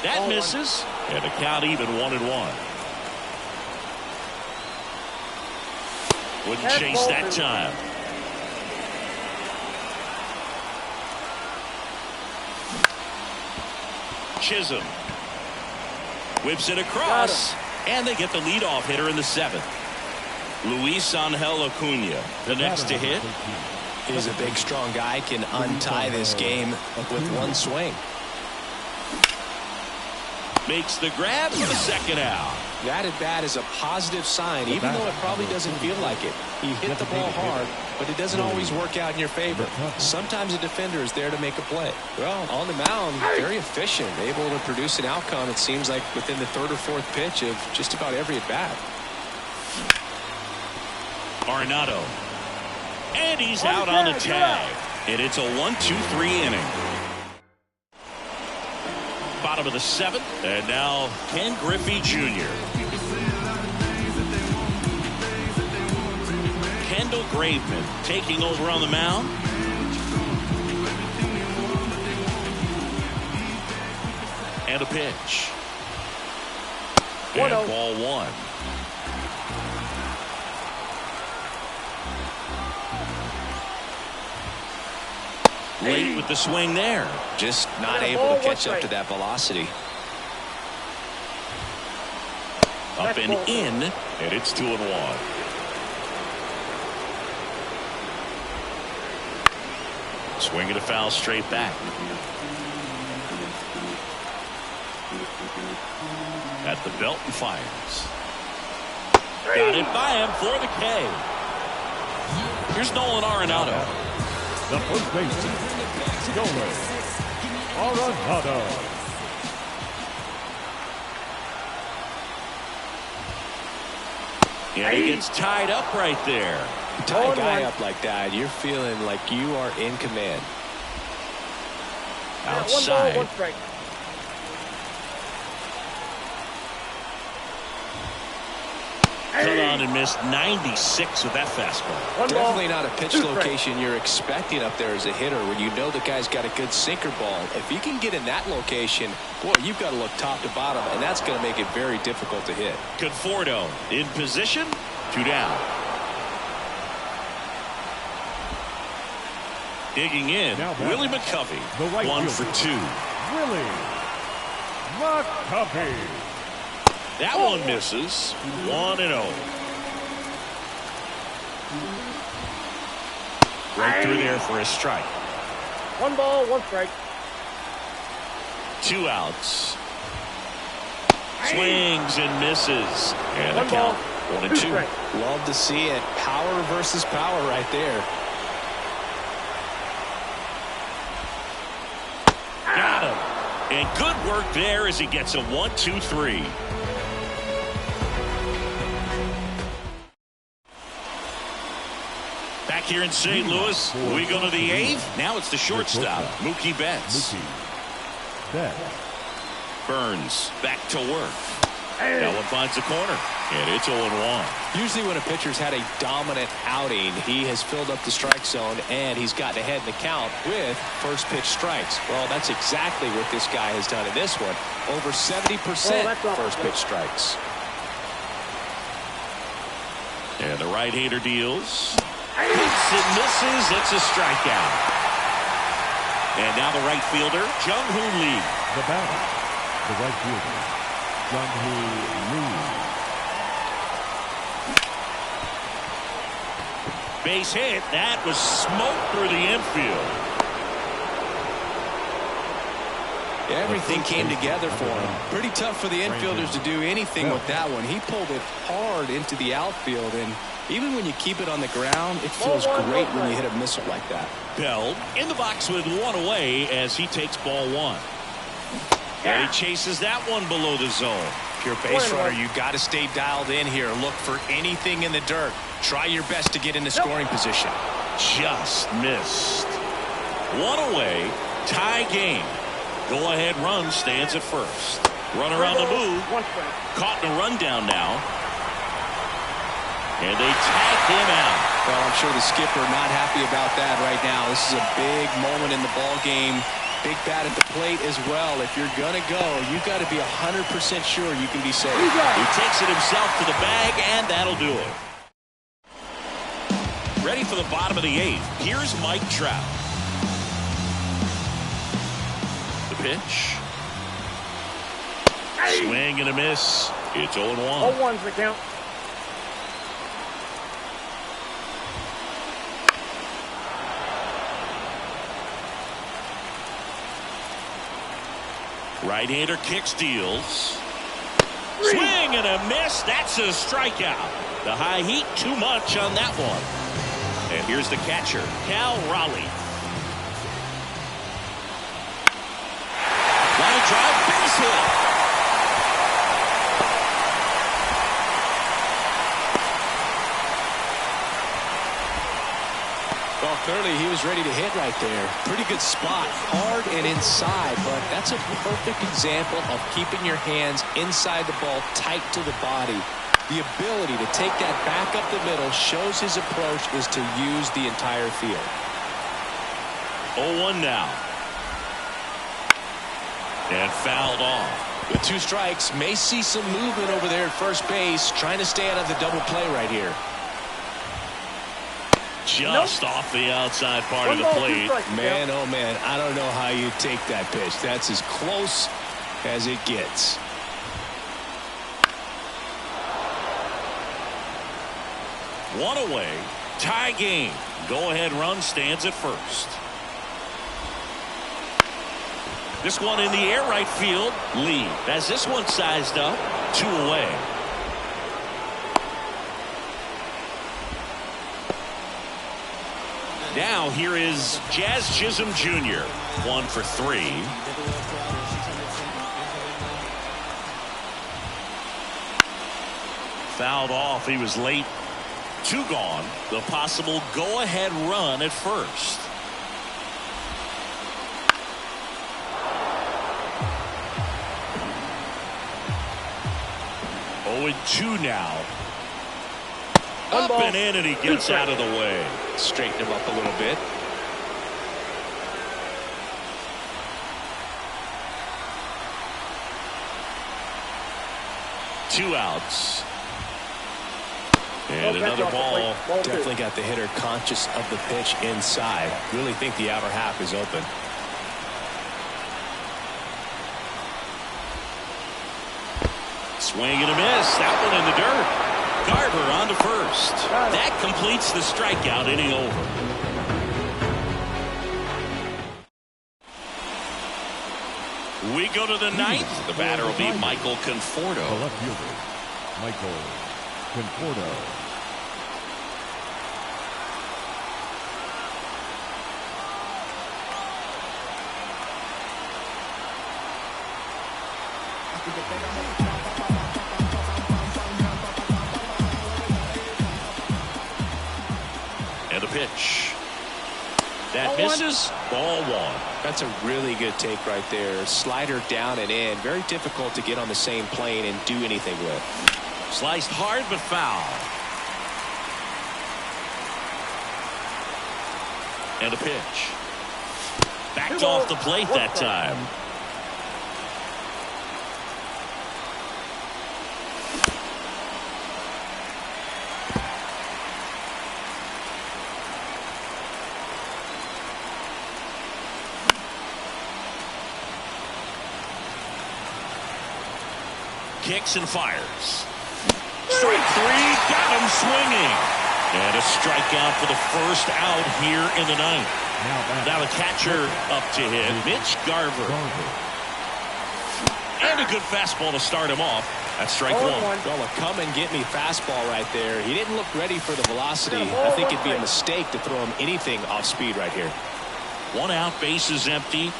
That misses. And the count even 1-1. Wouldn't chase that time. Chisholm whips it across, and they get the leadoff hitter in the 7th. Luis Angel Acuna, the next to hit. He's a big, strong guy, can untie this game with one swing. Makes the grab for the second out. That at bat is a positive sign, even though it probably doesn't feel like it. He hit the ball hard, but it doesn't always work out in your favor. Sometimes a defender is there to make a play. Well, on the mound, very efficient, able to produce an outcome, it seems like, within the 3rd or 4th pitch of just about every at bat. Arenado. And he's out on the tag. And it's a 1-2-3 inning. Bottom of the 7th. And now Ken Griffey Jr. Kendall Graveman taking over on the mound. And a pitch. And ball 1. Late with the swing there. Just not able to catch up to that velocity. Up and in, and it's 2-1. Swing and a foul straight back. At the belt and fires. Got it by him for the K. Here's Nolan Arenado. The first baseman, Nolan Arenado. And he gets tied up right there. You tie a guy up like that, you're feeling like you are in command. Outside. 1 ball, 1 strike. Cut on and missed 96 with that fastball. Definitely not a pitch location you're expecting up there as a hitter when you know the guy's got a good sinker ball. If you can get in that location, boy, you've got to look top to bottom, and that's going to make it very difficult to hit. Conforto in position. 2 down. Digging in, Willie McCovey. 1 for 2. Willie McCovey. That one misses. 1-0. Right through there for a strike. 1 ball, 1 strike. 2 outs. Swings and misses. And the count 1-2. Love to see it. Power versus power right there. Got him. And good work there as he gets a 1-2-3. Back here in St. Louis, we go to the 8th. Now it's the shortstop, Mookie Betts. Burns back to work. That one finds the corner, and it's 0-1. Usually when a pitcher's had a dominant outing, he has filled up the strike zone, and he's gotten ahead in the count with first pitch strikes. Well, that's exactly what this guy has done in this one. Over 70% first pitch strikes. And the right-hander deals. Hits and misses. It's a strikeout. And now the right fielder, Jung-Hoo Lee. The batter, the right fielder, Jung-Hoo Lee. Base hit. That was smoke through the infield. Everything came together for him. Pretty tough for the infielders to do anything with that one. He pulled it hard into the outfield, and even when you keep it on the ground, it feels great when you hit a missile like that. Bell in the box with 1 away as he takes ball 1. And he chases that one below the zone. If you're a base runner, you got to stay dialed in here. Look for anything in the dirt. Try your best to get into scoring position. Just missed. 1 away, tie game. Go-ahead run stands at first. Runner on the move. Caught in a rundown now. And they tagged him out. Well, I'm sure the skipper not happy about that right now. This is a big moment in the ball game. Big bat at the plate as well. If you're going to go, you got to be 100% sure you can be safe. He takes it himself to the bag, and that'll do it. Ready for the bottom of the 8th. Here's Mike Trout. The pitch. Swing and a miss. It's 0-1. 0-1's the count. Right-hander kicks, deals. Swing and a miss. That's a strikeout. The high heat, too much on that one. And here's the catcher, Cal Raleigh. Line drive, base hit. Well, clearly he was ready to hit right there. Pretty good spot, hard and inside, but that's a perfect example of keeping your hands inside the ball, tight to the body. The ability to take that back up the middle shows his approach is to use the entire field. 0-1 now. And fouled off. With 2 strikes, may see some movement over there at first base, trying to stay out of the double play right here. Just off the outside part of the plate. Man, oh man, I don't know how you take that pitch. That's as close as it gets. One away, tie game. Go-ahead run stands at first. This one in the air, right field. Lee has this one sized up. 2 away. Now here is Jazz Chisholm Jr. 1 for 3. Fouled off. He was late. 2 gone. The possible go-ahead run at first. Oh, and 2 now. Up and in, and he gets out of the way. Straighten him up a little bit. Two outs. And another ball. Definitely got the hitter conscious of the pitch inside. Really think the outer half is open. Swing and a miss. That one in the dirt. Garver on to first. That completes the strikeout, inning over. We go to the 9th. The batter will be Michael Conforto. The left fielder, Michael Conforto. And a pitch. That misses. Ball 1. That's a really good take right there. Slider down and in. Very difficult to get on the same plane and do anything with. Sliced hard but foul. And a pitch. Backed off the plate that time. Kicks and fires. Strike 3, got him swinging. And a strikeout for the first out here in the 9th. Now the catcher up to hit, Mitch Garver. And a good fastball to start him off. That's strike 1. Well, a come and get me fastball right there. He didn't look ready for the velocity. I think it'd be a mistake to throw him anything off speed right here. 1 out, base is empty.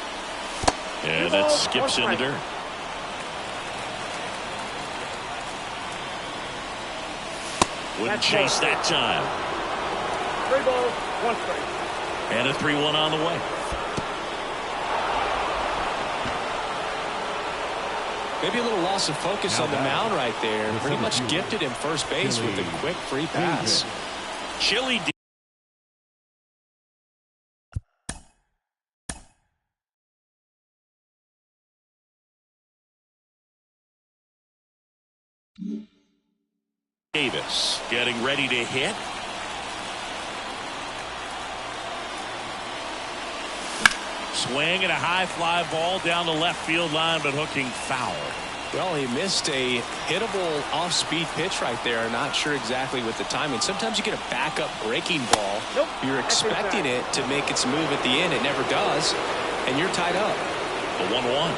And that skips in the dirt. Wouldn't chase that time. 3 balls, 1 strike. And a 3-1 on the way. Maybe a little loss of focus on the mound right there. Pretty much gifted him first base with a quick free pass. Chili Davis getting ready to hit. Swing and a high fly ball down the left field line, but hooking foul. Well, he missed a hittable off-speed pitch right there. Not sure exactly with the timing. Sometimes you get a backup breaking ball. Nope. You're expecting it to make its move at the end. It never does, and you're tied up. The 1-1.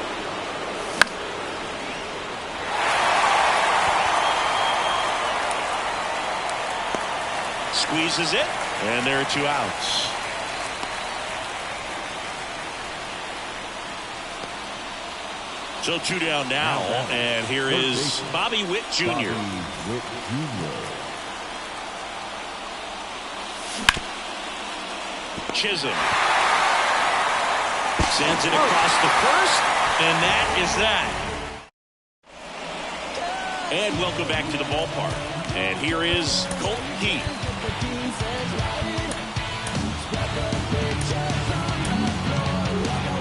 Squeezes it, and there are 2 outs. So 2 down now, and here is Bobby Witt Jr. Chisholm sends it across the first, and that is that. And welcome back to the ballpark. And here is Colton Keith.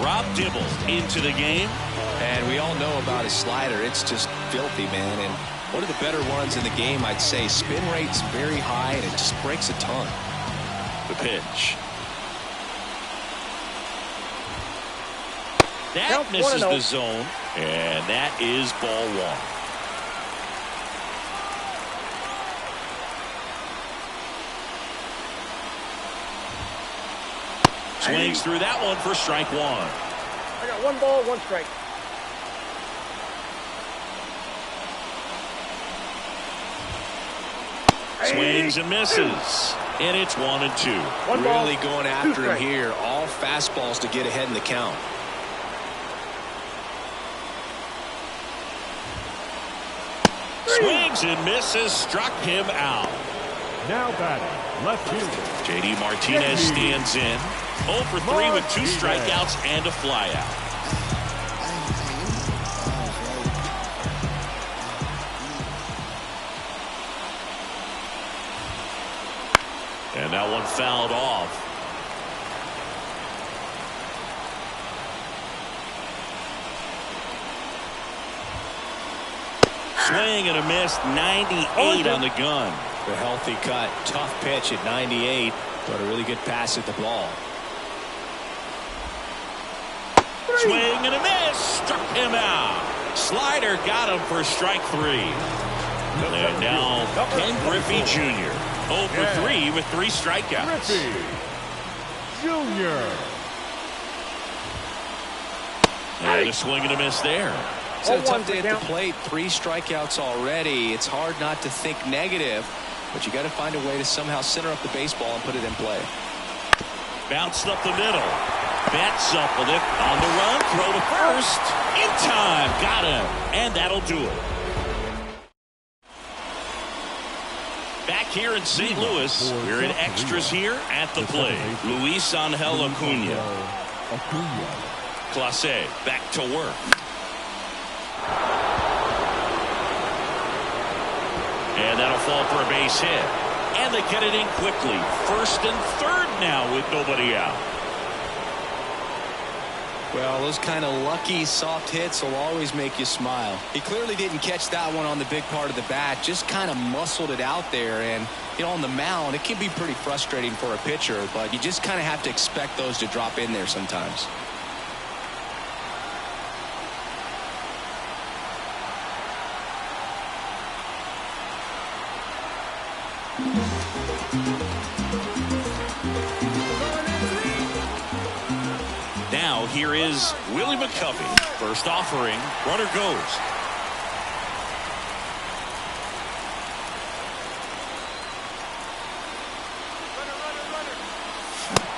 Rob Dibble into the game. And we all know about his slider. It's just filthy, man. And one of the better ones in the game, I'd say. Spin rate's very high, and it just breaks a ton. The pitch. That misses the zone, and that is ball 1. Swings through that one for strike 1. I got 1 ball, 1 strike. Swings and misses. And it's 1-2. Really going after him here. All fastballs to get ahead in the count. Swings and misses. Struck him out. Now batting, left fielder J.D. Martinez stands in. 0 for 3 with 2 strikeouts and a flyout. And that one fouled off. Swing and a miss. 98 on the gun. The healthy cut. Tough pitch at 98, but a really good pass at the ball. Swing and a miss. Struck him out. Slider got him for strike 3. And now Ken Griffey Jr. 0 for 3 with 3 strikeouts. Griffey Jr. And a swing and a miss there. It's a tough day at the plate. 3 strikeouts already. It's hard not to think negative, but you got to find a way to somehow center up the baseball and put it in play. Bounced up the middle. Bat suppled it on the run. Throw to first. In time. Got him. And that'll do it. Back here in St. Louis, we're in extras here at the plate. Luis Angel Acuna. Clase back to work. And that'll fall for a base hit. And they get it in quickly. 1st and 3rd now with nobody out. Well, those kind of lucky soft hits will always make you smile. He clearly didn't catch that one on the big part of the bat, just kind of muscled it out there. And, you know, on the mound, it can be pretty frustrating for a pitcher, but you just kind of have to expect those to drop in there sometimes. Now here is Willie McCovey. First offering. Runner goes.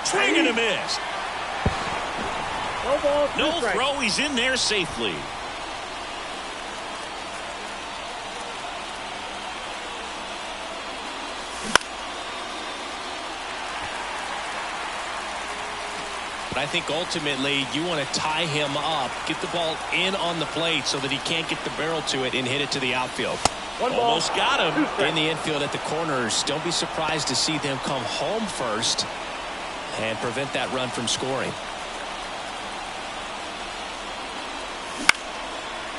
Swing and a miss. No ball, No throw. He's in there safely. But I think ultimately you want to tie him up, get the ball in on the plate so that he can't get the barrel to it and hit it to the outfield. Almost got him. In the infield at the corners. Don't be surprised to see them come home first and prevent that run from scoring.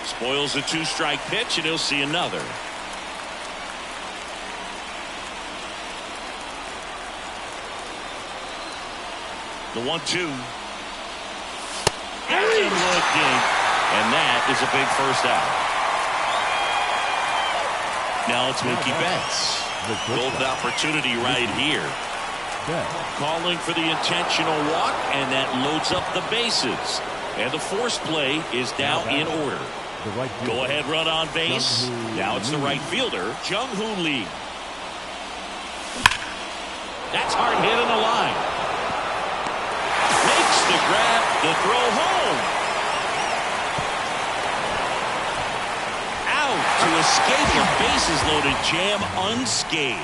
Spoils a 2-strike pitch, and he'll see another. The 1-2. And looking. And that is a big first out. Now it's Mookie Betts. Golden opportunity right here. Calling for the intentional walk, and that loads up the bases. And the force play is now in order. Go ahead run on base. Now it's the right fielder, Jung-Hoo Lee. That's hard hit in the line. Makes the grab, the throw home. Out to escape a bases-loaded jam unscathed.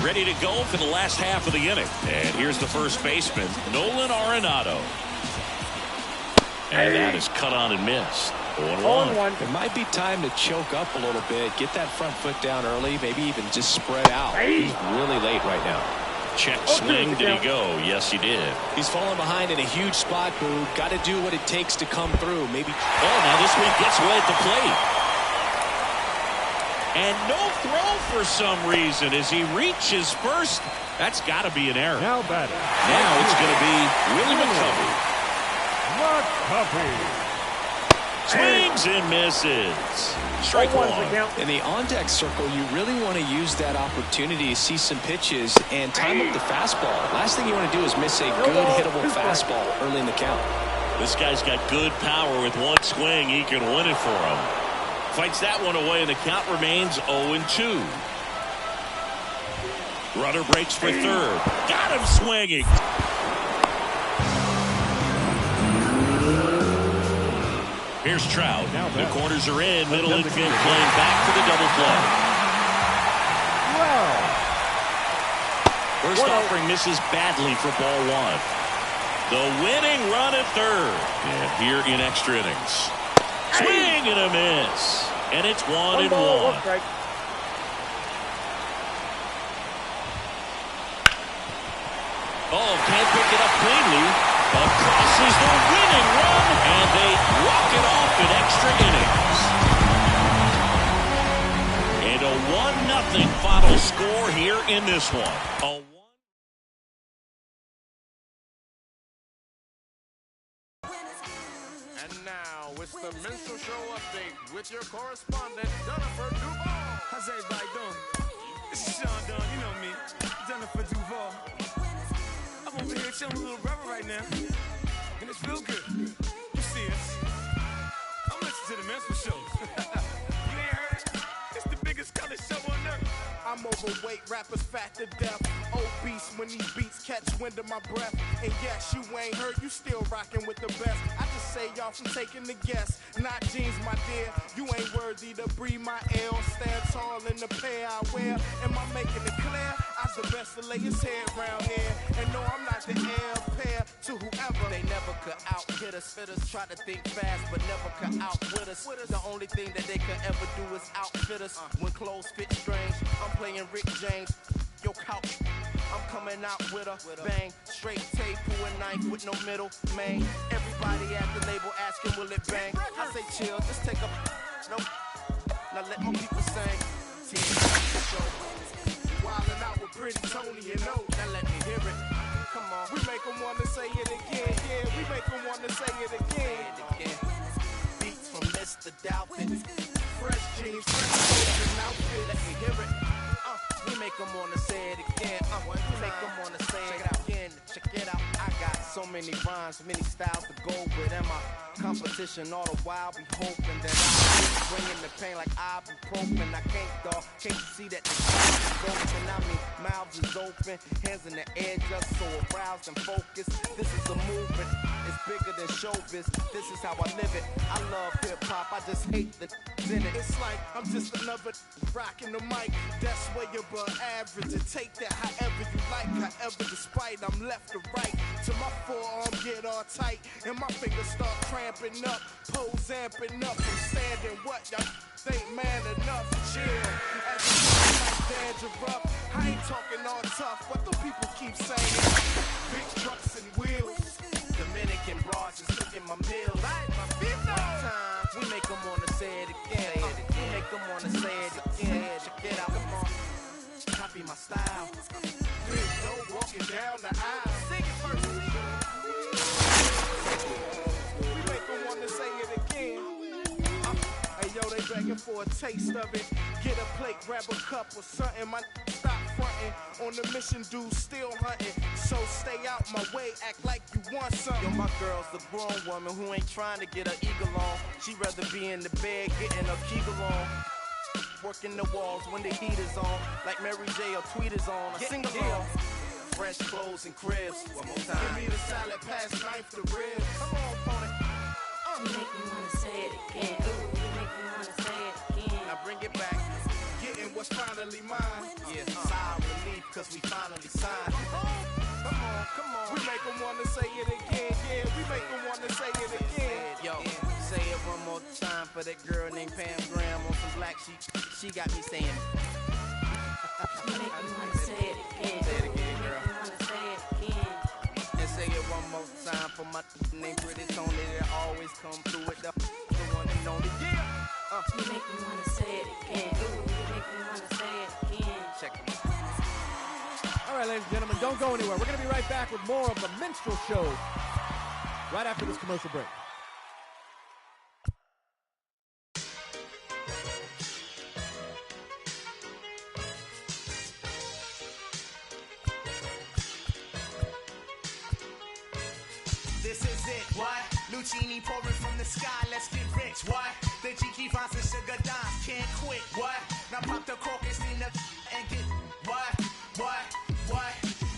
Ready to go for the last half of the inning. And here's the first baseman, Nolan Arenado. And that is cut on and missed. 0-1. It might be time to choke up a little bit, get that front foot down early, maybe even just spread out. He's really late right now. Check swing. Did he go? Yes, he did. He's falling behind in a huge spot, Boo. Got to do what it takes to come through. Maybe. Oh, now this one gets away at the plate. And no throw for some reason as he reaches first. That's got to be an error. Now batting. Now it's going to be Willie McCovey. Swings and misses. Strike one. In the on-deck circle, you really want to use that opportunity to see some pitches and time up the fastball. Last thing you want to do is miss a good hittable fastball early in the count. This guy's got good power. With one swing, he can win it for him. Fights that one away, and the count remains 0-2. Runner breaks for third. Got him swinging. Here's Trout. The corners are in. Middle infield playing back for the double play. First offering misses badly for ball one. The winning run at third. And here in extra innings. Swing and a miss. And it's 1-1. Oh, can't pick it up cleanly. Crosses the winning run, and they walk it off in extra innings. And a 1-0 final score here in this one. And now it's the Minstrel Show update with your correspondent, Jennifer Duval. How's everybody doing? This is Sean Dunn, you know me, Jennifer Duval. I'm over here chilling with little brother right now, and it feels good. You see us. I'm listening to the Minstrel Show. You ain't heard it? It's the biggest color show on earth. I'm overweight, rappers fat to death. Obese when these beats catch wind of my breath. And yes, you ain't heard, you still rocking with the best. I just say y'all from taking the guess. Not jeans, my dear, you ain't worthy to breathe my L. Stand tall in the pair I wear. Am I making it clear? I'm the best to lay his head round here. And no, I'm not the heir pair to whoever. They never could out-hit us. Fitters try to think fast, but never could outwit us. The only thing that they could ever do is outfit us. When clothes fit strange, I'm playing Rick James. Yo, couch, I'm coming out with a bang. Straight tape, pull a knife with no middle, man. Everybody at the label asking, will it bang? I say chill, just take a no. Now let my people sing. Show. Wildin' out with Pretty Tony and O. Now let me hear it. Come on. We make them wanna say it again. Yeah, we make them wanna say it again. Beats from Mr. Doubtfit. Fresh jeans, fresh clothes and outfit. Let me hear it. We make them wanna say it again. We make them wanna say it again. Check it out. I got so many rhymes, many styles to go with. And my competition all the while be hoping that I keep bringing the pain like ibuprofen. I can't, dog. Can't you see that the crowd is open? I mean, mouths is open, hands in the air just so aroused and focused. This is a movement. It's bigger than showbiz. This is how I live it. I love hip hop. I just hate the in it. It's like I'm just another rocking the mic. That's where you're above average. And take that however you like. However, despite I'm left to right. Till my forearm get all tight and my fingers start cramping up. Pose amping up. I'm standing what y'all think man enough. Chill. As a like dandruff up. I ain't talking all tough, but the people keep saying big trucks and wheels. Dominican broads is cooking my meals. We make them wanna say it again. We make them wanna say it again. Check it out, come on. Copy my style. down the aisle. Sing it first. We make them want to say it again. Hey yo, they begging for a taste of it. Get a plate, grab a cup or something. My stop fronting. On the mission, dude, still hunting. So stay out my way, act like you want something. Yo, my girl's a grown woman who ain't trying to get her eagle on. She'd rather be in the bed getting her kegel on. Working the walls when the heat is on. Like Mary J or Tweet is on. I sing along. Fresh clothes and cribs. One more time. Give me the salad, pass knife to ribs. Come on, opponent. You make me wanna say it again. Ooh, you make me wanna say it again. Now bring it back. Getting what's finally mine. Yeah, sigh relief, cause we finally signed. Come on. We make them want to say it again. Yeah, we make them want to say it again. Yo, say it one more time for that girl named Pam Graham on some black sheep. She got me saying. You make me wanna say it again. Say it again, girl. You make me wanna say it again. And say it one more time for my named Pretty Tony that always come through with the one and only. Yeah. You make me wanna say it again. Ooh, you make me wanna say it again. Check it. All right, ladies and gentlemen, don't go anywhere. We're going to be right back with more of the Minstrel Show right after this commercial break. This is it, what? Lucini pouring from the sky, let's get rich, what? The G Vines and Sugar Dimes can't quit, what? Now pop the cork and steam the and get, what?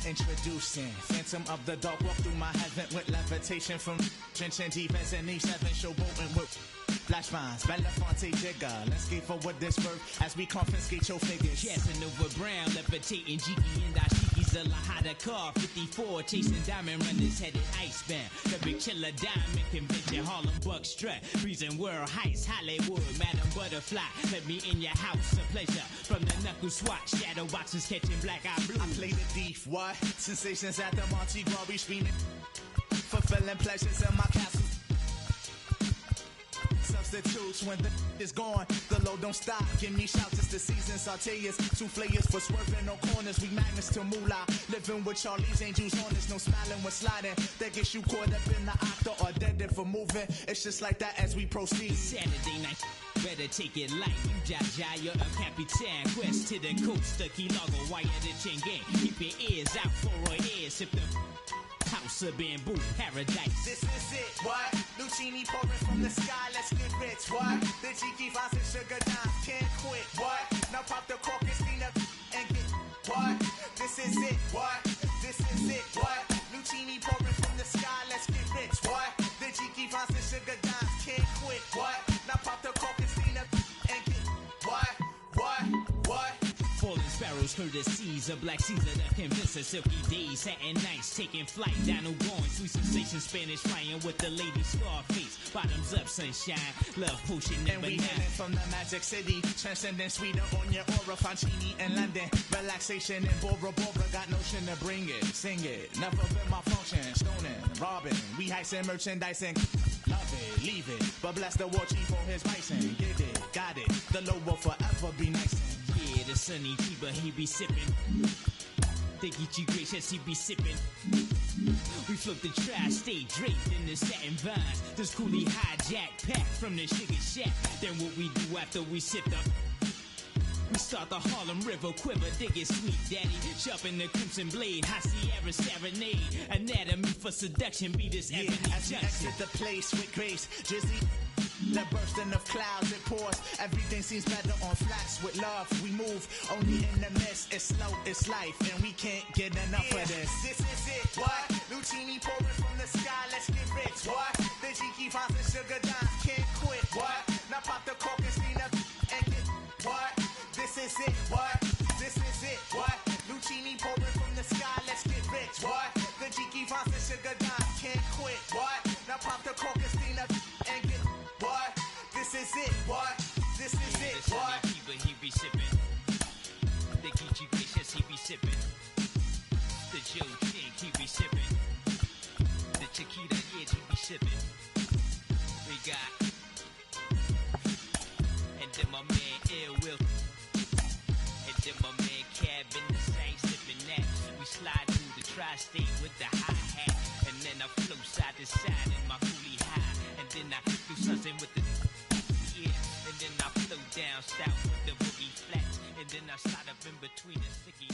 Introducing Phantom of the Dark, walk through my heaven with levitation from drenching defense and E7 showboating with flash vines, Belafonte Jigger. Let's get forward this birth as we confiscate your figures. Casanova Brown, levitating Jiki and Dashiki, the Lahada car, 54, chasing diamond runners headed icebound. The Big Chiller Diamond Convention, Harlem Buck Strut, freezing world heights, Hollywood, Madam Butterfly. Let me in your house, a pleasure. From the knuckle swat, shadow boxes catching black eye blue. I play the thief, what? Sensations at the Monte Gras, we screaming, fulfilling pleasures in my castle. Substitutes when the is gone, the load don't stop. Give me shouts, it's the season. Sauteers, souffleurs for swerving no corners. We magnets to moolah, living with Charlie's Angels on us. No smiling when sliding. That gets you caught up in the octa or dead for moving. It's just like that as we proceed. Saturday night, better take it light. You Jaja, you're a Capitan. Quest to the coast, the Key Largo, wire the chain gang. Keep your ears out for our ears. Sip the house of bamboo paradise. This is it, what? Lucini pouring from the sky, let's get rich, what? The G Vines and Sugar Dimes can't quit, what? Now pop the cork and steam up and get, what? This is it, what? This is it, what? Lucini pouring from the sky, let's get rich, what? The G Vines and Sugar Dimes can't quit, what? Now pop the cork and steam up and get, what? Falling sparrows heard the seas, a black Caesar that convinced us. Silky days, satin nights, taking flight. Dino going, sweet sensation, Spanish flying with the lady Scarface. Bottoms up, sunshine, love potion And number we 9. heading from the Magic City, transcending sweeter on your aura, Fancini in London. Relaxation in Bora Bora, got notion to bring it, sing it. Never been my function, stoning, robbing. We heisting merchandising, love it, leave it. But bless the war chief for his bison. Get it, got it, the low will forever be nice. Yeah, the sunny keeper, he be sipping. They get you gracious, he be sipping. We flip the tri-state draped in the satin vines. This coolie hijack pack from the sugar shack. Then what we do after we sip the... We start the Harlem River quiver, dig it sweet daddy. Sharpen the crimson blade, high Sierra serenade. Anatomy for seduction, be this Yeah, ebony as we Johnson. exit the place with grace, Drizzy. The bursting of clouds, it pours. Everything seems better on flats with love. We move only in the mist. It's slow, it's life, and we can't get enough of this. This is it, what? Lucini pouring from the sky, let's get rich, what? The G Vines and Sugar Dimes can't quit, what? Now pop the cork and steam up and get, what? This is it, what? This is it, what? Lucini pouring from the sky, let's get rich, what? The G Vines and Sugar Dimes can't quit, what? Now pop the cork and steam up and get, what? This is it, what? This is Yeah, it, the what? sunny keeper, he be sipping. The Geechee gracious, he be sipping. The Joe Chink, he be sipping. The Chiquita, yeah, he be sipping. We got... And then my man Ill Will. And then my man Cab in the same sipping that. We slide through the tri-state bust out with the boogie flats, and then I slide up in between the sticky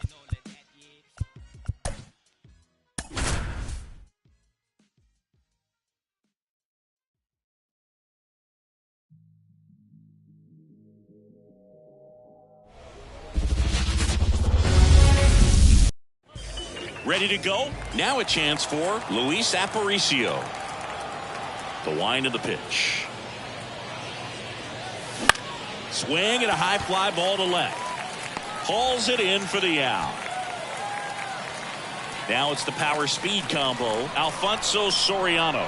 and all of that, yeah. Ready to go? Now a chance for Luis Aparicio. The wind of the pitch. Swing and a high fly ball to left. Hauls it in for the out. Now it's the power speed combo. Alfonso Soriano.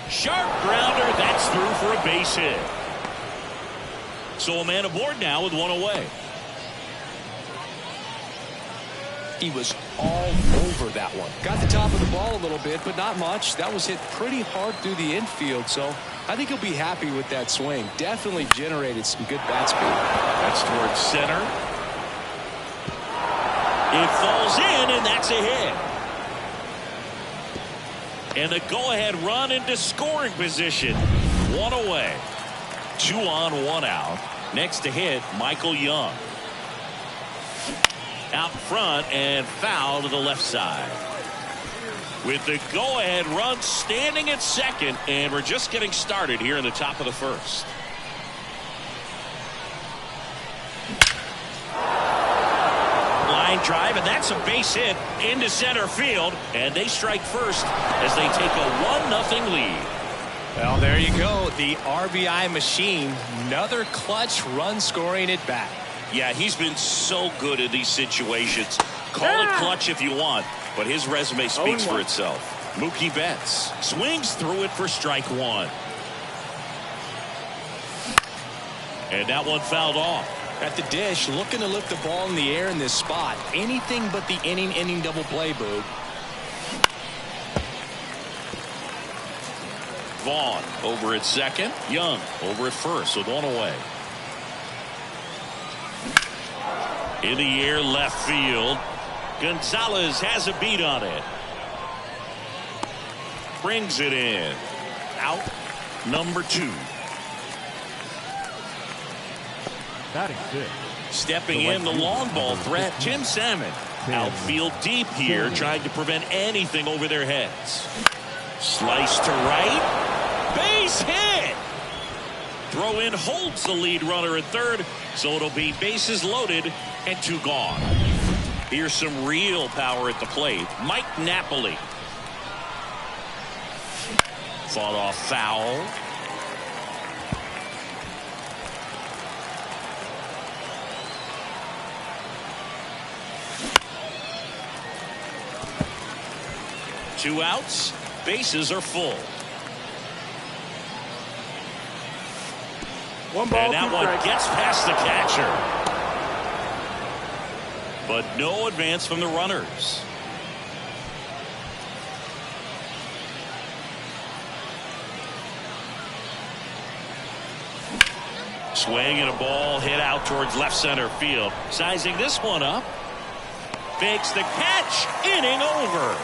Sharp grounder. That's through for a base hit. So a man aboard now with one away. He was all over that one. Got the top of the ball a little bit, but not much. That was hit pretty hard through the infield, so I think he'll be happy with that swing. Definitely generated some good bat speed. That's towards center. It falls in, and that's a hit. And the go-ahead run into scoring position. One away. 2 on, 1 out. Next to hit, Michael Young. Out front and foul to the left side. With the go-ahead run standing at second, and we're just getting started here in the top of the first. Line drive, and that's a base hit into center field, and they strike first as they take a 1-0 lead. Well, there you go. The RBI machine. Another clutch run scoring at bat. Yeah, he's been so good in these situations. Call it clutch if you want, but his resume speaks for itself. Mookie Betts swings through it for strike 1. And that one fouled off. At the dish, looking to lift the ball in the air in this spot. Anything but the inning double play, Boog. Vaughn over at second. Young over at first with one away. In the air left field. Gonzalez has a beat on it. Brings it in. Out number 2. Batting good. Stepping in the long ball threat, Tim Salmon. Outfield deep here, trying to prevent anything over their heads. Slice to right. Base hit. Throw in holds the lead runner at third, so it'll be bases loaded and 2 gone. Here's some real power at the plate. Mike Napoli. Fought off foul. Two outs. Bases are full. One ball, and that one gets past the catcher. But no advance from the runners. Swing and a ball hit out towards left center field. Sizing this one up. Fakes the catch. Inning over.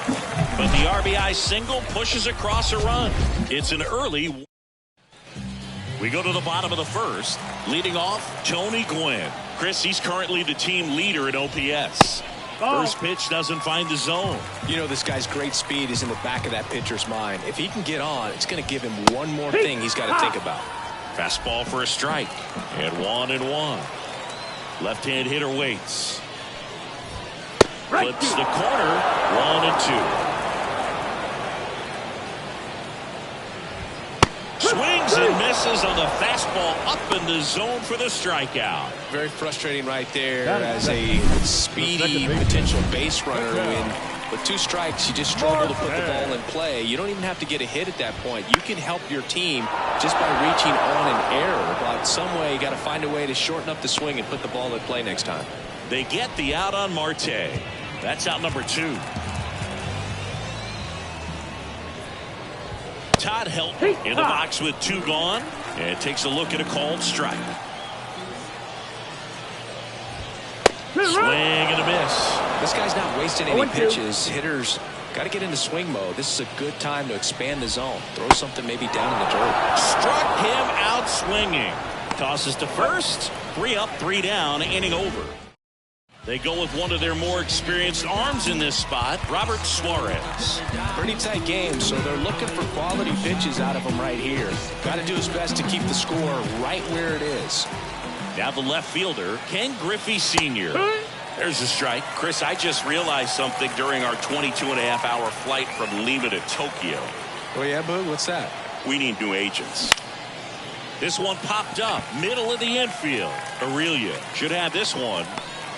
But the RBI single pushes across a run. It's an early. We go to the bottom of the first. Leading off, Tony Gwynn. Chris, he's currently the team leader in OPS. First pitch doesn't find the zone. You know, this guy's great speed is in the back of that pitcher's mind. If he can get on, it's going to give him one more thing he's got to think about. Fastball for a strike. And 1-1. Left-hand hitter waits. Flips the corner. 1-2. Swings and misses on the fastball up in the zone for the strikeout. Very frustrating right there as a speedy potential base runner who with 2 strikes you just struggle to put the ball in play. You don't even have to get a hit at that point. You can help your team just by reaching on an error, but some way you got to find a way to shorten up the swing and put the ball in play next time. They get the out on Marte. That's out number 2. Todd Helton in the box with 2 gone and takes a look at a called strike. Swing and a miss. This guy's not wasting any pitches. Hitters Got to get into swing mode. This is a good time to expand the zone. Throw something maybe down in the dirt. Struck him out swinging. Tosses to first. 3 up, 3 down, inning over. They go with one of their more experienced arms in this spot, Robert Suarez. Pretty tight game, so they're looking for quality pitches out of him right here. Got to do his best to keep the score right where it is. Now the left fielder, Ken Griffey Sr. There's a strike. Chris, I just realized something during our 22.5-hour flight from Lima to Tokyo. Oh, yeah, Boog? What's that? We need new agents. This one popped up, middle of the infield. Aurelia should have this one.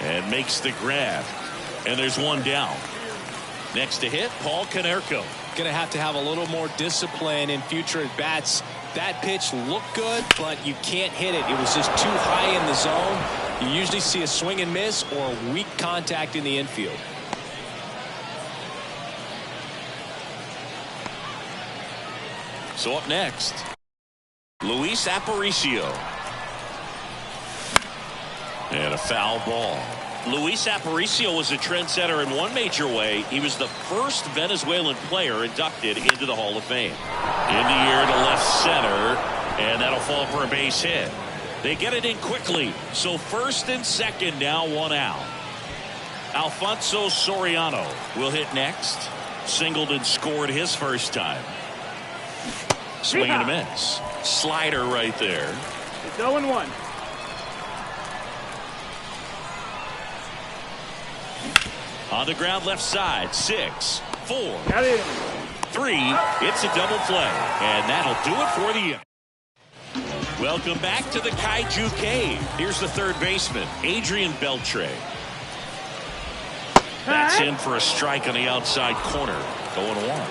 And makes the grab. And there's one down. Next to hit, Paul Konerko. Going to have a little more discipline in future at-bats. That pitch looked good, but you can't hit it. It was just too high in the zone. You usually see a swing and miss or weak contact in the infield. So up next, Luis Aparicio. And a foul ball. Luis Aparicio was a trendsetter in one major way. He was the first Venezuelan player inducted into the Hall of Fame. In the air to left center, and that'll fall for a base hit. They get it in quickly, so first and second now, 1 out. Alfonso Soriano will hit next. Singleton scored his first time. Swing and a miss. Slider right there. It's 0-1. On the ground left side, 6, 4, Got it. 3. It's a double play, and that'll do it for the inning. Welcome back to the Kaiju Cave. Here's the third baseman, Adrian Beltre. That's in for a strike on the outside corner. 0-1.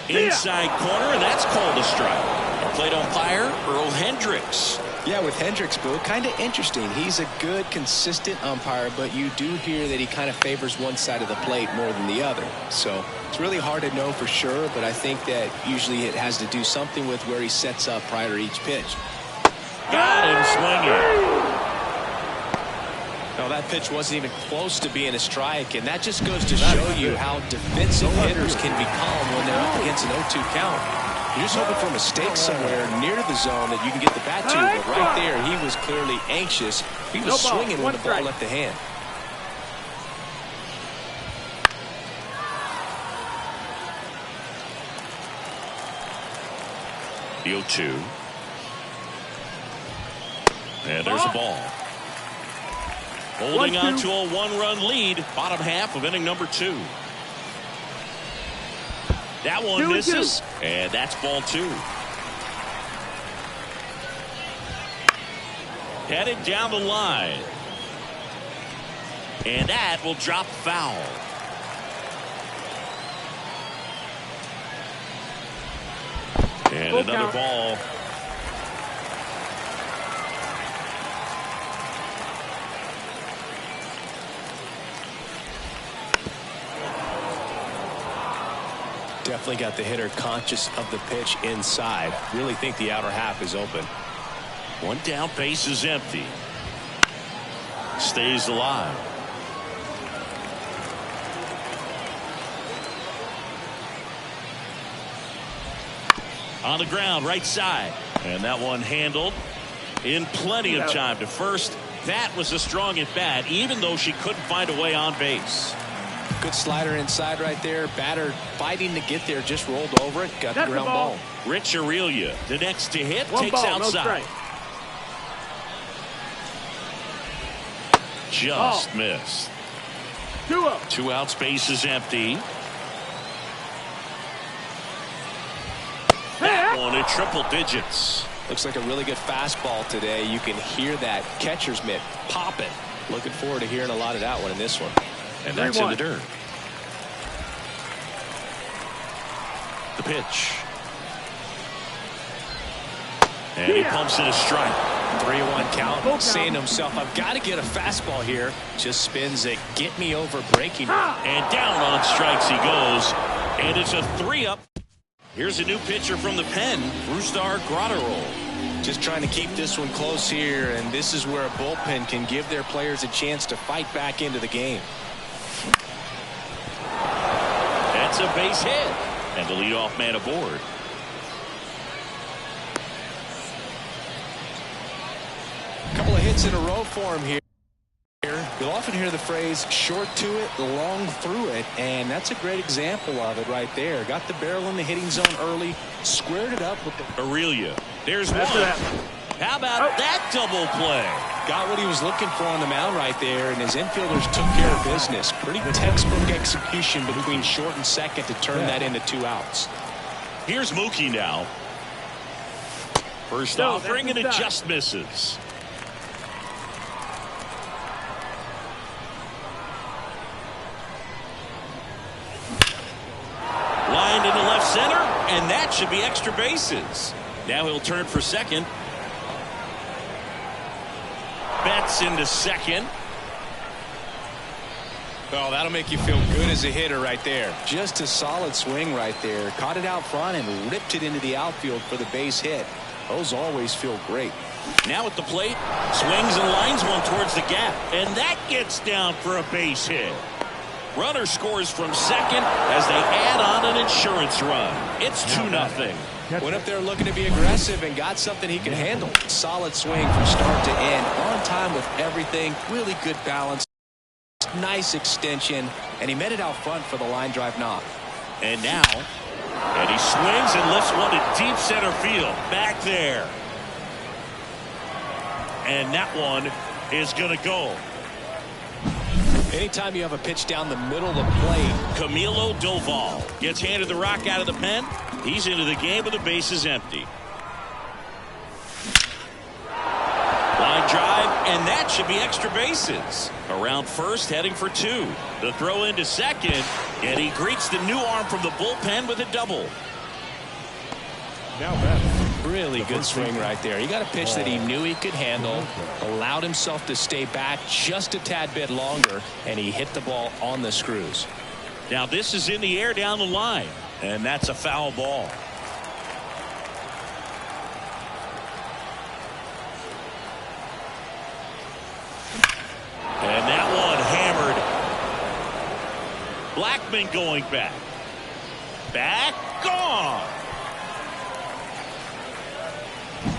Inside corner, and that's called a strike. Our plate umpire, Earl Hendricks. Yeah, with Hendricks, Boo, kind of interesting. He's a good, consistent umpire, but you do hear that he kind of favors one side of the plate more than the other. So it's really hard to know for sure, but I think that usually it has to do something with where he sets up prior to each pitch. Got him swinging. No, that pitch wasn't even close to being a strike, and that just goes to show you how defensive hitters can become when they're up against an 0-2 count. You're just hoping for a mistake somewhere near the zone that you can get the bat to, but right there, he was clearly anxious. He was swinging when the ball left the hand. The 0-2. And there's a ball. Holding on to a 1-run lead, bottom half of inning number 2. That one misses, and that's ball 2. Headed down the line. And that will drop foul. And another ball. Definitely got the hitter conscious of the pitch inside. Really think the outer half is open. One down, base is empty. Stays alive. On the ground, right side. And that one handled in plenty of time to first. That was a strong at bat, even though she couldn't find a way on base. Good slider inside right there. Batter fighting to get there, just rolled over it. Got the ground ball. Rich Aurelia, the next to hit, takes outside. Just missed. 2 up. 2 outs, base is empty. That one in triple digits. Looks like a really good fastball today. You can hear that catcher's mitt popping. Looking forward to hearing a lot of that one in this one. And that's in the dirt. The pitch. And he pumps in a strike. 3-1 count. Saying to himself, I've got to get a fastball here. Just spins it. Get me over breaking. And down on strikes he goes. And it's a 3-up. Here's a new pitcher from the pen, Brusdar Graterol. Just trying to keep this one close here, and this is where a bullpen can give their players a chance to fight back into the game. That's a base hit, and the leadoff man aboard. A couple of hits in a row for him here. You'll often hear the phrase short to it, long through it, and that's a great example of it right there. Got the barrel in the hitting zone early, squared it up with the Aurelia. There's one. How about that double play? Got what he was looking for on the mound right there, and his infielders took care of business. Pretty textbook execution between short and second to turn that into 2 outs. Here's Mookie now. First offering, and it just misses. Lined into left center, and that should be extra bases. Now he'll turn for second. Betts into second. Well, that'll make you feel good as a hitter right there. Just a solid swing right there. Caught it out front and ripped it into the outfield for the base hit. Those always feel great. Now at the plate, swings and lines one towards the gap, and that gets down for a base hit. Runner scores from second as they add on an insurance run. It's 2-0. Went up there looking to be aggressive and got something he can handle. Solid swing from start to end. On time with everything. Really good balance. Nice extension. And he met it out front for the line drive knock. And now, and he swings and lifts one to deep center field. Back there. And that one is going to go. Anytime you have a pitch down the middle of the plate. Camilo Doval gets handed the rock out of the pen. He's into the game with the bases empty. Line drive, and that should be extra bases. Around first, heading for 2. The throw into second, and he greets the new arm from the bullpen with a double. Now Betts. Really good swing right there. He got a pitch that he knew he could handle, allowed himself to stay back just a tad bit longer, and he hit the ball on the screws. Now this is in the air down the line, and that's a foul ball. And that one hammered. Blackman going back. Back, gone.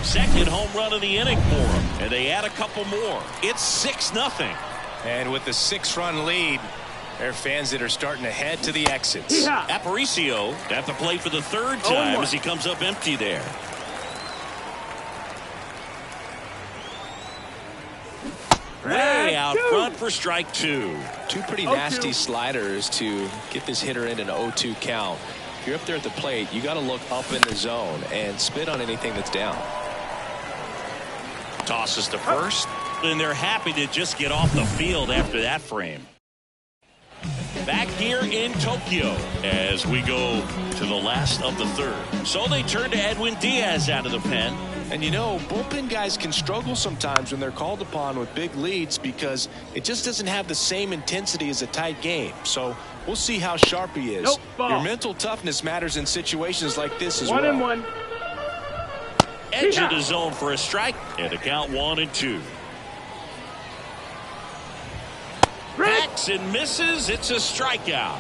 Second home run of the inning for them, and they add a couple more. It's 6-0. And with the 6-run lead, there are fans that are starting to head to the exits. Yeah. Aparicio at the plate for the 3rd time as he comes up empty there. Way out front for strike 2. 2 pretty nasty sliders to get this hitter in an 0-2 count. If you're up there at the plate, you got to look up in the zone and spit on anything that's down. Tosses to first, and they're happy to just get off the field after that frame. Back here in Tokyo as we go to the last of the 3rd. So they turn to Edwin Diaz out of the pen. And you know, bullpen guys can struggle sometimes when they're called upon with big leads because it just doesn't have the same intensity as a tight game. So we'll see how sharp he is. Your mental toughness matters in situations like this as well. 1-1. Edge of the zone for a strike, and the count 1-2. Backs and misses. It's a strikeout.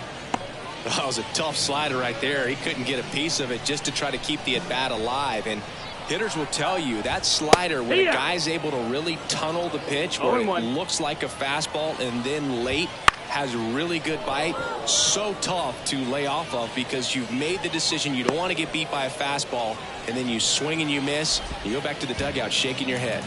That was a tough slider right there. He couldn't get a piece of it just to try to keep the at-bat alive. And hitters will tell you that slider, when a guy's able to really tunnel the pitch where it looks like a fastball and then late has really good bite, so tough to lay off of because you've made the decision you don't want to get beat by a fastball, and then you swing and you miss. You go back to the dugout shaking your head.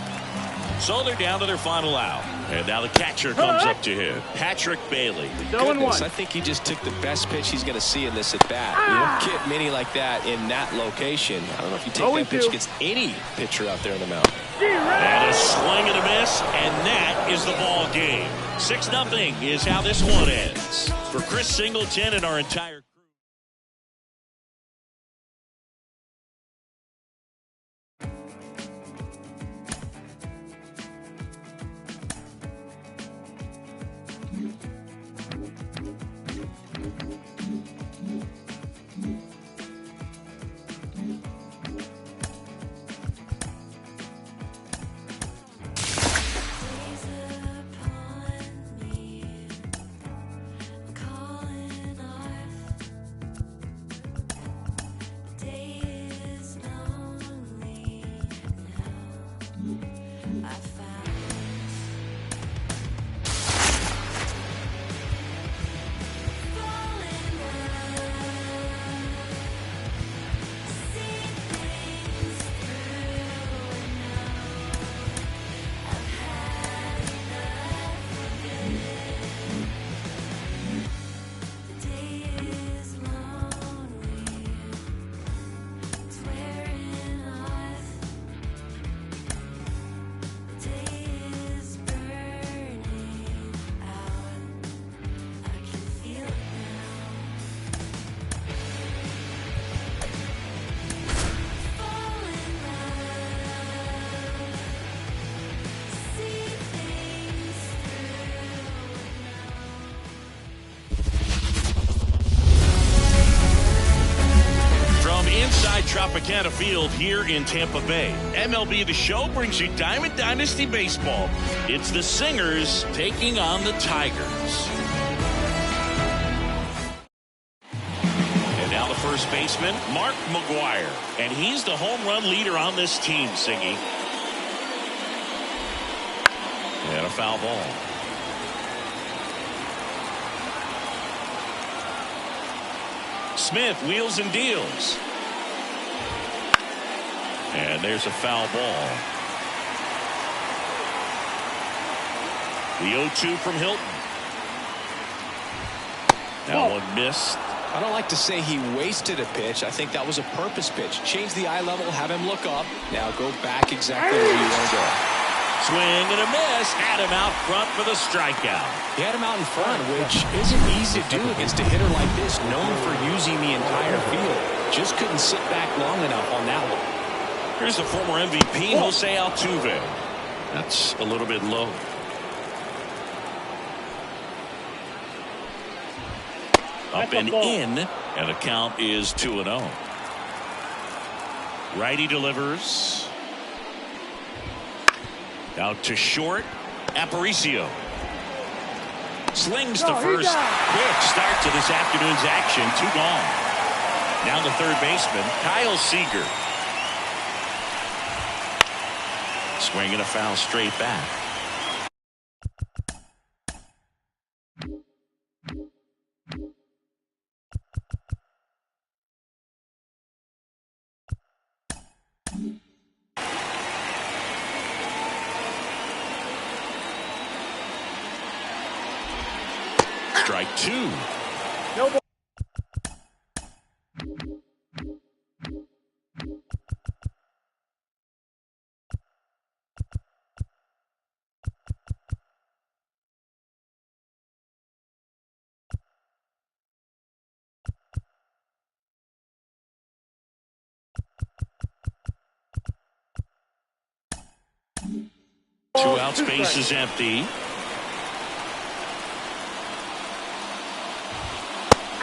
So they're down to their final out. And now the catcher comes up to him, Patrick Bailey. Goodness, I think he just took the best pitch he's going to see in this at-bat. You don't get many like that in that location. I don't know if you take that pitch against any pitcher out there in the mound. And a swing and a miss, and that is the ball game. 6-0 is how this one ends. For Chris Singleton and our entire Canada Field here in Tampa Bay. MLB The Show brings you Diamond Dynasty Baseball. It's the Singers taking on the Tigers. And now the first baseman, Mark McGwire. And he's the home run leader on this team, Singy. And a foul ball. Smith wheels and deals. And there's a foul ball. The 0-2 from Hilton. That one missed. I don't like to say he wasted a pitch. I think that was a purpose pitch. Change the eye level, have him look up. Now go back exactly where you want to go. Swing and a miss. Had him out front for the strikeout. He had him out in front, which isn't easy to do against a hitter like this, known for using the entire field. Just couldn't sit back long enough on that one. Here's the former MVP, Jose Altuve. That's a little bit low. Up and in, and the count is 2-0. Righty delivers. Out to short. Aparicio. Slings to first. Quick start to this afternoon's action. 2 gone. Now the third baseman, Kyle Seager. Swinging a foul straight back. Strike 2. No ball. Two out, space is empty.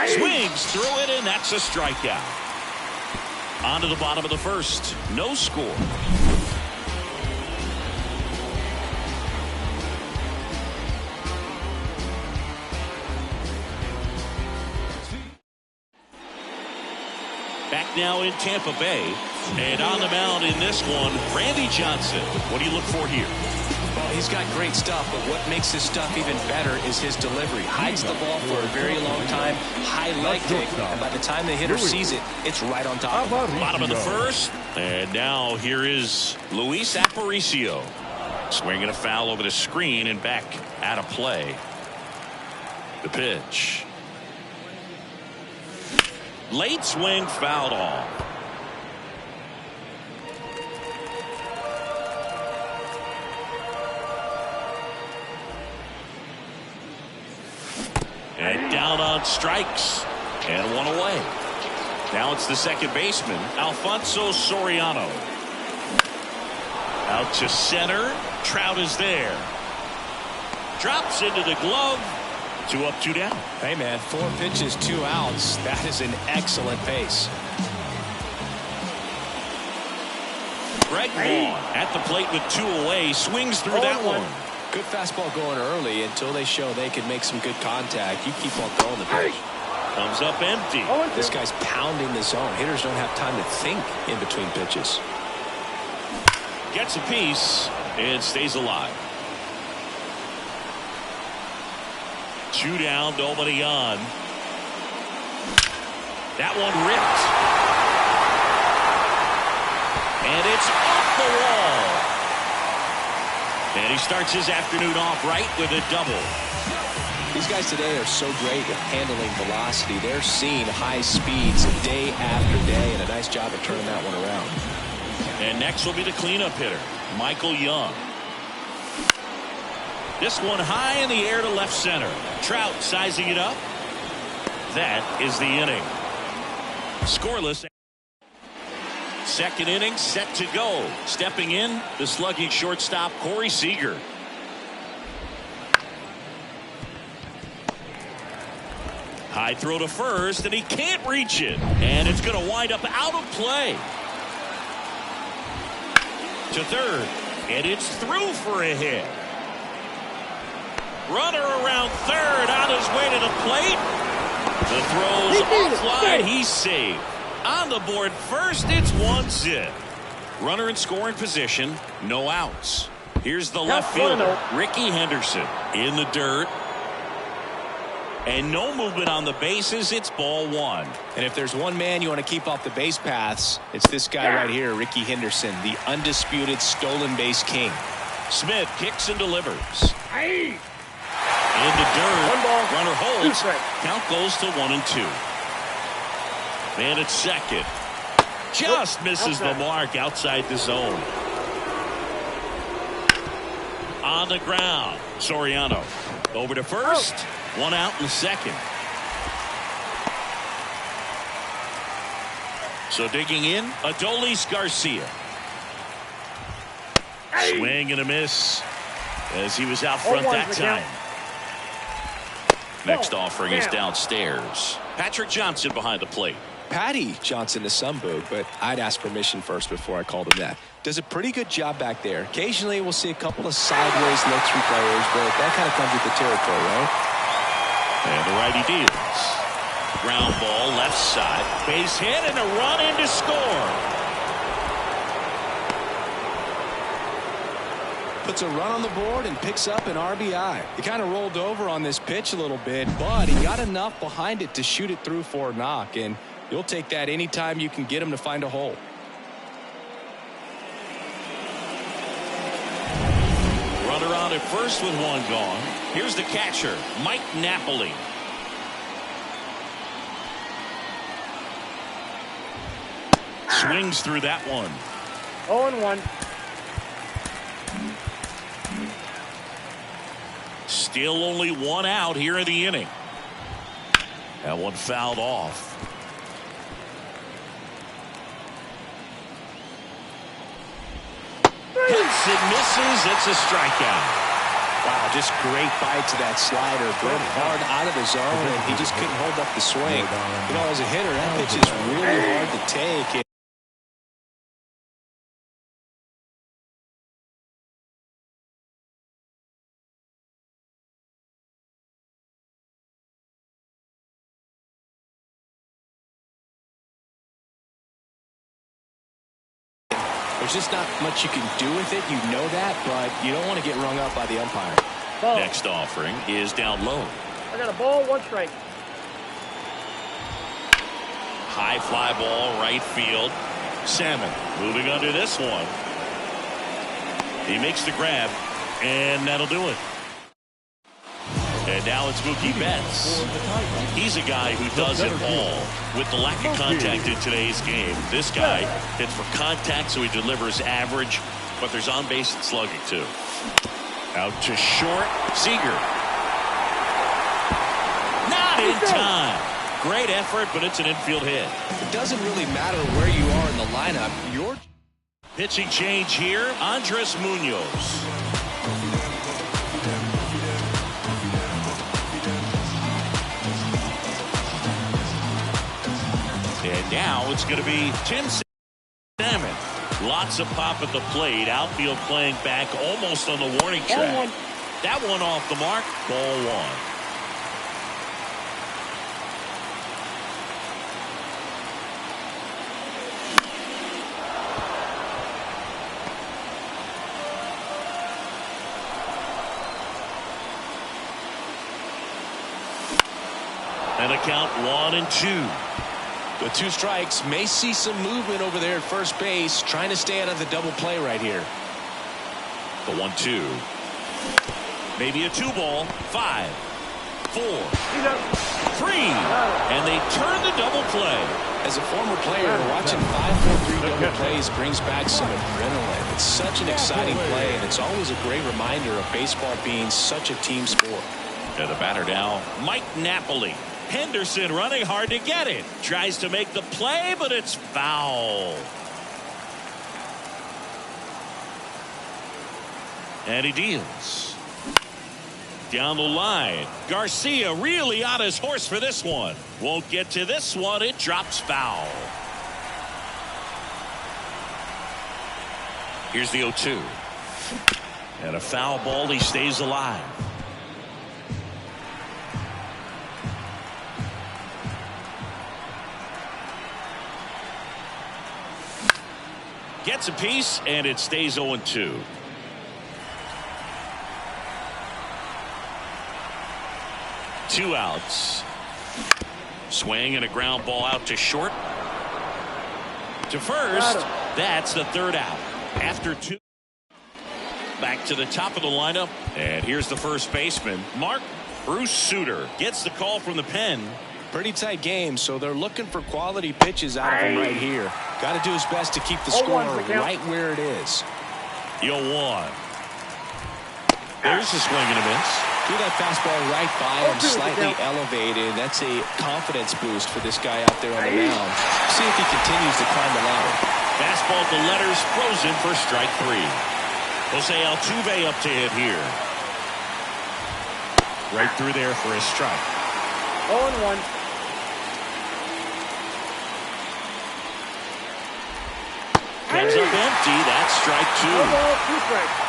Swings through it, and that's a strikeout. On to the bottom of the first. No score. Back now in Tampa Bay. And on the mound in this one, Randy Johnson. What do you look for here? Well, he's got great stuff, but what makes his stuff even better is his delivery. Hides the ball for a very long time, high leg kick, and by the time the hitter sees it, it's right on top of him. Bottom of the first, and now here is Luis Aparicio. Swinging a foul over the screen and back out of play. The pitch. Late swing, fouled off. And down on strikes. And one away. Now it's the second baseman, Alfonso Soriano. Out to center. Trout is there. Drops into the glove. 2 up, 2 down. Hey, man, 4 pitches, 2 outs. That is an excellent pace. Greg Vaughn at the plate with 2 away. Swings through that one. Good fastball going early until they show they can make some good contact. You keep on throwing the pitch. Comes up empty. This guy's pounding the zone. Hitters don't have time to think in between pitches. Gets a piece and stays alive. 2 down, nobody on. That one ripped. And it's off the wall. And he starts his afternoon off right with a double. These guys today are so great at handling velocity. They're seeing high speeds day after day, and a nice job of turning that one around. And next will be the cleanup hitter, Michael Young. This one high in the air to left center. Trout sizing it up. That is the inning. Scoreless. Second inning set to go. Stepping in, the slugging shortstop, Corey Seager. High throw to first, and he can't reach it. And it's going to wind up out of play. to third, and it's through for a hit. Runner around third on his way to the plate. The throw's offline. He's saved. On the board first, it's 1-0. Runner in scoring position, no outs. Here's the left fielder, Ricky Henderson, in the dirt. And no movement on the bases. It's ball one. And if there's one man you want to keep off the base paths, it's this guy right here, Ricky Henderson, the undisputed stolen base king. Smith kicks and delivers. In the dirt, runner holds. Count goes to 1-2. Man at second. Just misses the mark outside the zone. On the ground, Soriano. Over to first. One out in the second. So digging in, Adolis Garcia. Swing and a miss as he was out front that time. Next offering is downstairs. Patrick Johnson behind the plate. Patty Johnson to some boog, but I'd ask permission first before I called him that. Does a pretty good job back there. Occasionally we'll see a couple of sideways looks from players, but that kind of comes with the territory, right? And the righty deals. Ground ball left side. Base hit and a run in to score. Puts a run on the board and picks up an RBI. He kind of rolled over on this pitch a little bit, but he got enough behind it to shoot it through for a knock, and you'll take that anytime you can get him to find a hole. Runner on at first with one gone. Here's the catcher, Mike Napoli. Swings through that one. 0-1. Still only one out here in the inning. That one fouled off. Hits and misses. It's a strikeout. Wow, just great bite to that slider. Broke hard out of the zone, and he just couldn't hold up the swing. You know, as a hitter, that pitch is really hard to take. There's just not much you can do with it. You know that, but you don't want to get rung up by the umpire. Ball. Next offering is down low. I got a ball, 1 strike. High fly ball, right field. Salmon moving under this one. He makes the grab, and that'll do it. And now it's Mookie Betts. He's a guy who does it all. With the lack of contact in today's game, this guy hits for contact, so he delivers average, but there's on-base and slugging, too. Out to short, Seager. Not in time. Great effort, but it's an infield hit. It doesn't really matter where you are in the lineup. You're pitching change here, Andres Munoz. And now it's going to be Tim Salmon. Lots of pop at the plate. Outfield playing back almost on the warning track. That one off the mark. Ball one. And a count 1-2. The 2 strikes. May see some movement over there at first base, trying to stay out of the double play right here. The 1-2. Maybe a 2-ball. 5, 4, 3. And they turn the double play. As a former player, watching 5-4-3 double plays brings back some adrenaline. It's such an exciting play, and it's always a great reminder of baseball being such a team sport. And the batter now, Mike Napoli. Henderson running hard to get it. Tries to make the play, but it's foul. And he deals. Down the line. Garcia really on his horse for this one. Won't get to this one. It drops foul. Here's the 0-2. And a foul ball. He stays alive. Gets a piece, and it stays 0-2. Two outs. Swing and a ground ball out to short. To first. That's the third out. After two. Back to the top of the lineup. And here's the first baseman, Mark Bruce Sutter. Gets the call from the pen. Pretty tight game, so they're looking for quality pitches out of him right here. Got to do his best to keep the score right where it is. The 0-1. There's a swing and a miss. Threw that fastball right by him, slightly elevated. That's a confidence boost for this guy out there on the mound. See if he continues to climb the ladder. Fastball to letters, frozen for strike 3. Jose Altuve up to hit here. Right through there for a strike. 0-1. Comes up empty. That's strike 2. 1 ball, 2 strikes.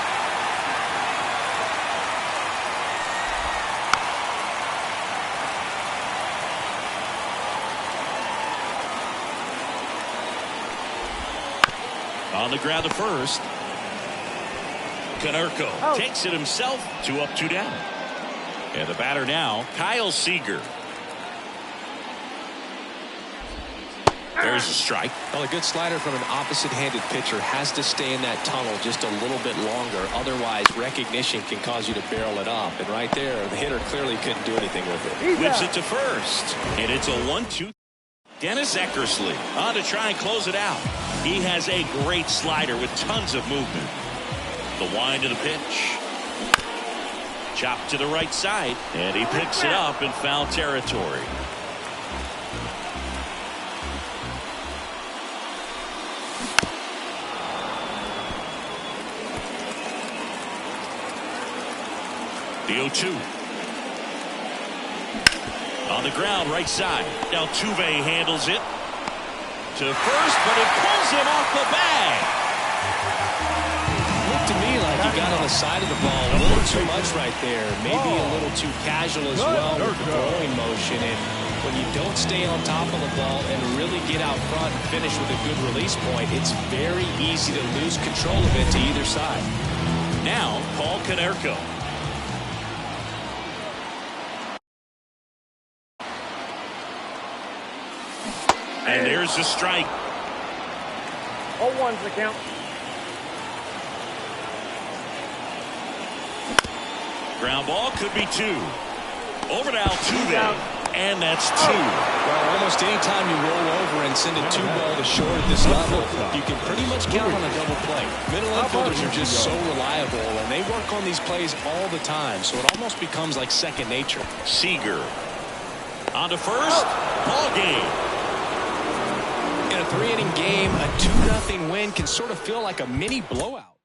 On the ground to first. Konerko takes it himself. 2 up, 2 down. And the batter now, Kyle Seager. There's a strike. Well, a good slider from an opposite-handed pitcher has to stay in that tunnel just a little bit longer. Otherwise, recognition can cause you to barrel it up. And right there, the hitter clearly couldn't do anything with it. Whips it to first. And it's a 1-2. Dennis Eckersley on to try and close it out. He has a great slider with tons of movement. The wind of the pitch. Chopped to the right side. And he picks it up in foul territory. The 0-2. On the ground, right side. Altuve handles it to first, but it pulls him off the bag. Looked to me like he got on the side of the ball a little too much right there. Maybe a little too casual as well with the throwing motion. And when you don't stay on top of the ball and really get out front and finish with a good release point, it's very easy to lose control of it to either side. Now, Paul Konerko. And there's the strike. 0-1's the count. Ground ball could be 2. Over to Altuve. And that's 2. Well, almost any time you roll over and send a 2-ball to short at this level, you can pretty much count on a double play. Middle infielders are just so reliable, and they work on these plays all the time, so it almost becomes like second nature. Seager. On to first. Ball game. In a 3-inning game, a 2-0 win can sort of feel like a mini blowout.